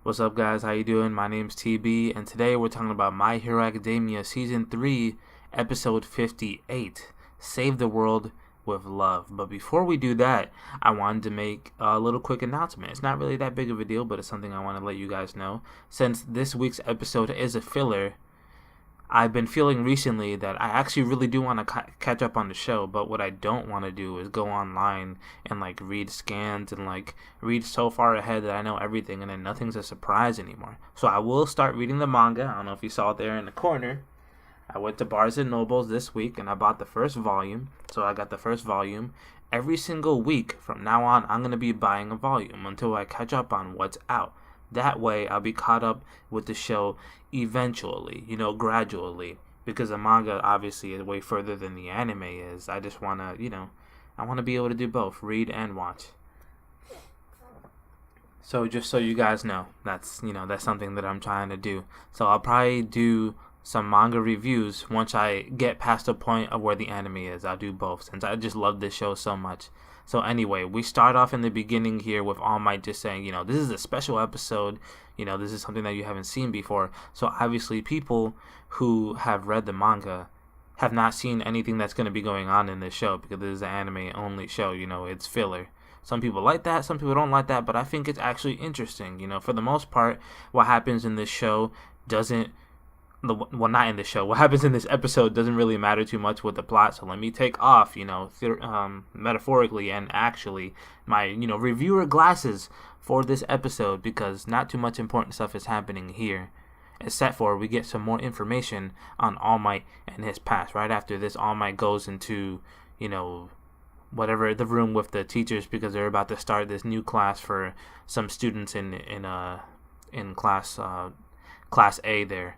What's up, guys? How you doing? My name's TB, and today we're talking about My Hero Academia Season 3, Episode 58, Save the World with Love. But before we do that, I wanted to make a little quick announcement. It's not really that big of a deal, but it's something I want to let you guys know. Since this week's episode is a filler, I've been feeling recently that I actually really do want to catch up on the show, but what I don't want to do is go online and read scans and read so far ahead that I know everything and then nothing's a surprise anymore. So I will start reading the manga. I don't know if you saw it there in the corner. I went to Barnes and Nobles this week and I bought the first volume. So I got the first volume. Every single week from now on, I'm going to be buying a volume until I catch up on what's out. That way, I'll be caught up with the show eventually, gradually. Because the manga, obviously, is way further than the anime is. I just want to, I want to be able to do both, read and watch. So, just so you guys know, that's something that I'm trying to do. So, I'll probably do some manga reviews once I get past the point of where the anime is. I'll do both, since I just love this show so much. So anyway, we start off in the beginning here with All Might just saying, this is a special episode. This is something that you haven't seen before. So obviously people who have read the manga have not seen anything that's going to be going on in this show because this is an anime only show. It's filler. Some people like that, some people don't like that, but I think it's actually interesting. For the most part, what happens in this show doesn't not in the show. What happens in this episode doesn't really matter too much with the plot. So let me take off, metaphorically and actually my, reviewer glasses for this episode because not too much important stuff is happening here. Except for we get some more information on All Might and his past. Right after this, All Might goes into, whatever the room with the teachers because they're about to start this new class for some students in class A there.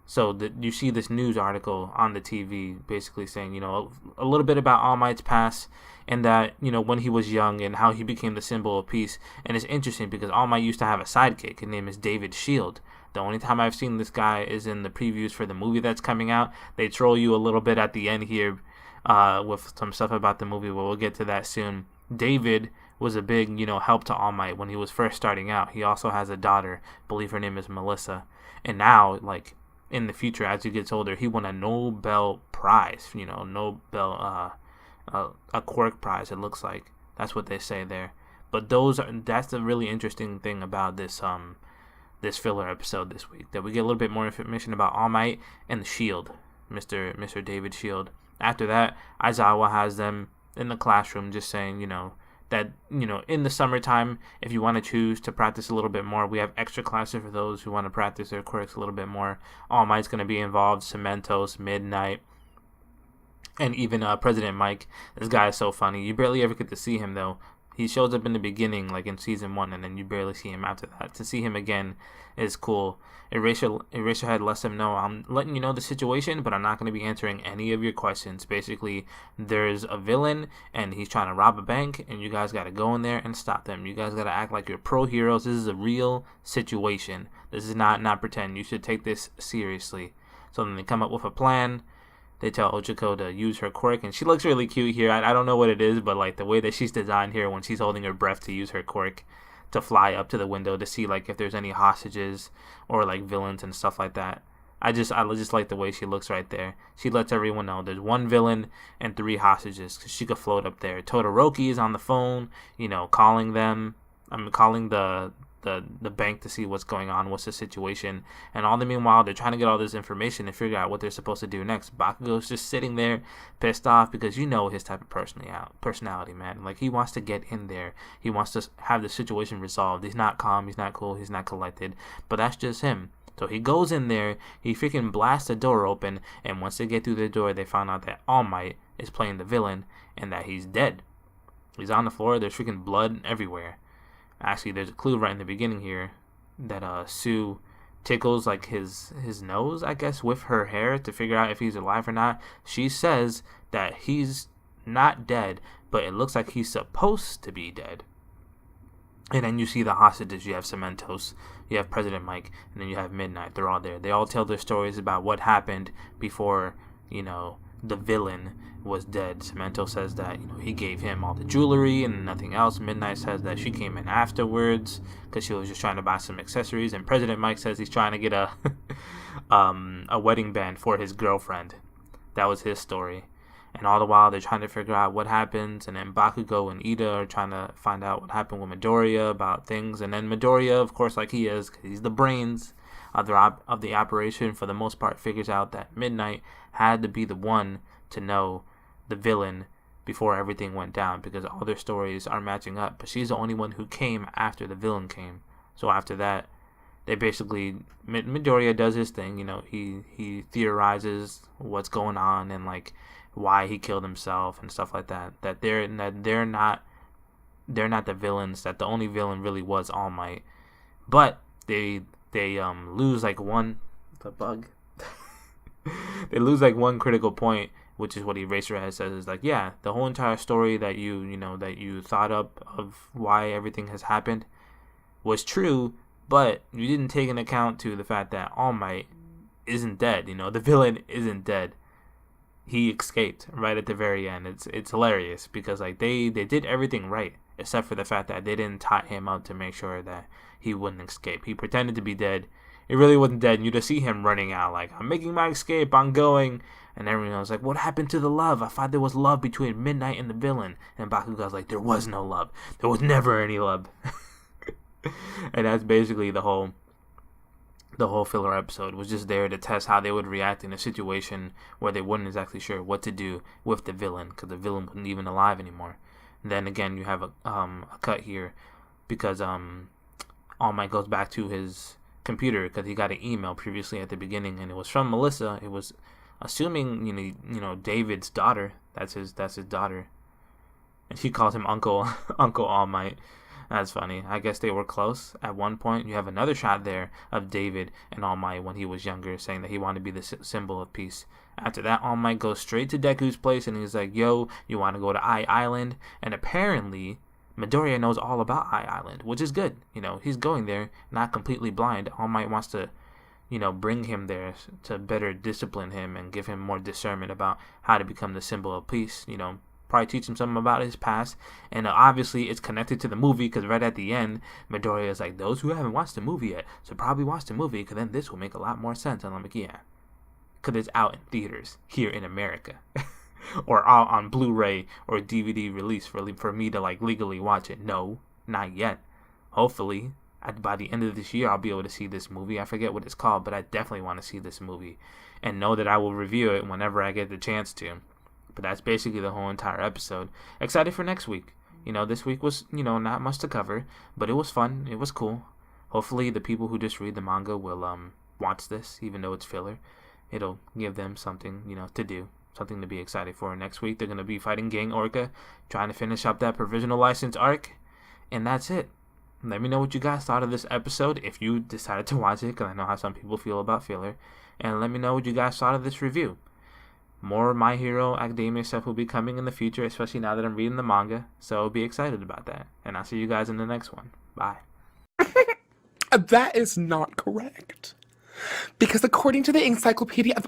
So you see this news article on the TV basically saying, a little bit about All Might's past and that, when he was young and how he became the symbol of peace. And it's interesting because All Might used to have a sidekick. His name is David Shield. The only time I've seen this guy is in the previews for the movie that's coming out. They troll you a little bit at the end here with some stuff about the movie, but we'll get to that soon. David was a big, help to All Might when he was first starting out. He also has a daughter. I believe her name is Melissa. And now, in the future, as he gets older, he won a Nobel Prize, a quirk prize, it looks like. That's what they say there. But that's the really interesting thing about this this filler episode this week, that we get a little bit more information about All Might and the Shield, Mr. David Shield. After that, Aizawa has them in the classroom just saying, that, in the summertime, if you want to choose to practice a little bit more, we have extra classes for those who want to practice their quirks a little bit more. All Might's going to be involved, Cementos, Midnight, and even President Mike. This guy is so funny. You barely ever get to see him, though. He shows up in the beginning, in Season 1, and then you barely see him after that. To see him again is cool. Eraserhead lets him know, I'm letting you know the situation, but I'm not going to be answering any of your questions. Basically, there's a villain, and he's trying to rob a bank, and you guys got to go in there and stop them. You guys got to act like you're pro heroes. This is a real situation. This is not pretend. You should take this seriously. So then they come up with a plan. They tell Ochako to use her quirk, and she looks really cute here. I don't know what it is, but the way that she's designed here when she's holding her breath to use her quirk to fly up to the window to see if there's any hostages or villains and stuff like that. I just like the way she looks right there. She lets everyone know there's one villain and 3 hostages because she could float up there. Todoroki is on the phone, calling them. Calling the bank to see what's going on, what's the situation, and all the meanwhile they're trying to get all this information and figure out what they're supposed to do next. Bakugo's just sitting there pissed off because his type of personality, man. He wants to get in there. He wants to have the situation resolved. He's not calm, he's not cool, he's not collected, but that's just him. So he goes in there, he freaking blasts the door open, and once they get through the door, they find out that All Might is playing the villain and that he's dead. He's on the floor, there's freaking blood everywhere. Actually, there's a clue right in the beginning here that Sue tickles his nose, I guess, with her hair to figure out if he's alive or not. She says that he's not dead, but it looks like he's supposed to be dead. And then you see the hostages. You have Cementos, you have President Mike, and then you have Midnight. They're all there. They all tell their stories about what happened before, the villain was dead. Cemento says that, he gave him all the jewelry and nothing else. Midnight says that she came in afterwards because she was just trying to buy some accessories. And President Mike says he's trying to get a a wedding band for his girlfriend. That was his story. And all the while, they're trying to figure out what happens. And then Bakugo and Ida are trying to find out what happened with Midoriya about things. And then Midoriya, of course, like he is, 'cause he's the brains of the operation, for the most part, figures out that Midnight had to be the one to know the villain before everything went down, because all their stories are matching up. But she's the only one who came after the villain came. So after that, they basically, Midoriya does his thing. He theorizes what's going on and like why he killed himself and stuff like that. That they're not the villains. That the only villain really was All Might. But they lose like one they lose like one critical point, which is what Eraserhead says is like, yeah, the whole entire story that you thought up of why everything has happened was true, but you didn't take into account to the fact that All Might isn't dead. The villain isn't dead. He escaped right at the very end. It's hilarious because like they did everything right except for the fact that they didn't tie him up to make sure that he wouldn't escape. He pretended to be dead. He really wasn't dead. And you just see him running out like, I'm making my escape, I'm going. And everyone was like, what happened to the love? I thought there was love between Midnight and the villain. And Bakugo's like, there was no love. There was never any love. And that's basically the whole filler episode. Was just there to test how they would react in a situation where they weren't exactly sure what to do with the villain, because the villain wasn't even alive anymore. And then again, you have a cut here because All Might goes back to his computer because he got an email previously at the beginning, and it was from Melissa. It was assuming David's daughter. That's his daughter, and she calls him Uncle All Might. That's funny. I guess they were close at one point. You have another shot there of David and All Might when he was younger, saying that he wanted to be the symbol of peace. After that, All Might goes straight to Deku's place, and he's like, yo, you want to go to Eye Island? And apparently, Midoriya knows all about Eye Island, which is good. He's going there, not completely blind. All Might wants to, bring him there to better discipline him and give him more discernment about how to become the symbol of peace. Probably teach him something about his past. And obviously, it's connected to the movie because right at the end, Midoriya is like, those who haven't watched the movie yet should probably watch the movie because then this will make a lot more sense. And I'm like, yeah, because it's out in theaters here in America. Or out on Blu-ray or DVD release for me to like legally watch it. No, not yet. Hopefully, by the end of this year, I'll be able to see this movie. I forget what it's called, but I definitely want to see this movie and know that I will review it whenever I get the chance to. But that's basically the whole entire episode. Excited for next week. This week was, not much to cover, but it was fun. It was cool. Hopefully, the people who just read the manga will watch this, even though it's filler. It'll give them something, to do. Something to be excited for. Next week, they're going to be fighting Gang Orca, trying to finish up that provisional license arc. And that's it. Let me know what you guys thought of this episode, if you decided to watch it, because I know how some people feel about filler. And let me know what you guys thought of this review. More My Hero Academia stuff will be coming in the future, especially now that I'm reading the manga. So be excited about that. And I'll see you guys in the next one. Bye. That is not correct. Because according to the Encyclopedia of...